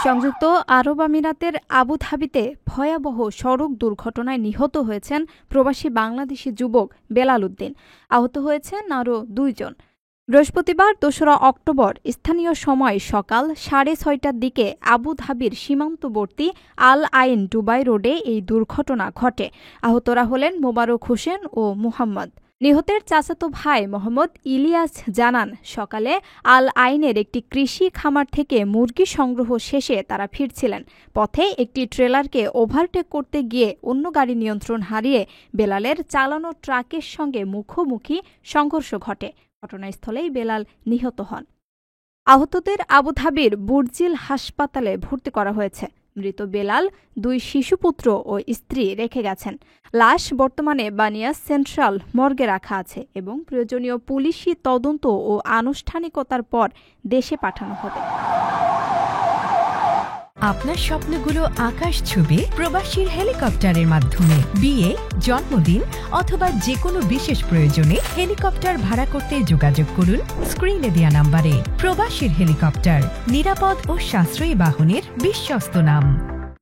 সংযুক্ত আরব আমিরাতের আবুধাবিতে ভয়াবহ সড়ক দুর্ঘটনায় নিহত হয়েছেন প্রবাসী বাংলাদেশি যুবক বেলাল উদ্দিন। আহত হয়েছেন আরও ২ জন। বৃহস্পতিবার ২রা অক্টোবর স্থানীয় সময় সকাল ৬:৩০টার দিকে আবুধাবির সীমান্তবর্তী আল আইন দুবাই রোডে এই দুর্ঘটনা ঘটে। আহতরা হলেন মোবারক হোসেন ও মুহাম্মদ। নিহতের চাচাতো ভাই মোহাম্মদ ইলিয়াস জানান, সকালে আল আইনের একটি কৃষি খামার থেকে মুরগি সংগ্রহ শেষে তারা ফিরছিলেন। পথে একটি ট্রেলারকে ওভারটেক করতে গিয়ে অন্য গাড়ি নিয়ন্ত্রণ হারিয়ে বেলালের চালানো ট্রাকের সঙ্গে মুখোমুখি সংঘর্ষ ঘটে। ঘটনাস্থলেই বেলাল নিহত হন। আহতদের আবুধাবির বুরজিল হাসপাতালে ভর্তি করা হয়েছে। মৃত বেলাল 2 শিশুপুত্র ও স্ত্রী রেখে গেছেন। লাশ বর্তমানে বানিয়াস সেন্ট্রাল মর্গে রাখা আছে এবং প্রয়োজনীয় পুলিশি তদন্ত ও আনুষ্ঠানিকতার পর দেশে পাঠানো হবে। আপনার স্বপ্নগুলো আকাশ ছুবে প্রবাসীর হেলিকপ্টারের মাধ্যমে। বিয়ে, জন্মদিন অথবা যে কোনো বিশেষ প্রয়োজনে হেলিকপ্টার ভাড়া করতে যোগাযোগ করুন স্ক্রিনে দেয়া নাম্বারে। প্রবাসীর হেলিকপ্টার, নিরাপদ ও সাশ্রয়ী বাহনের বিশ্বস্ত নাম।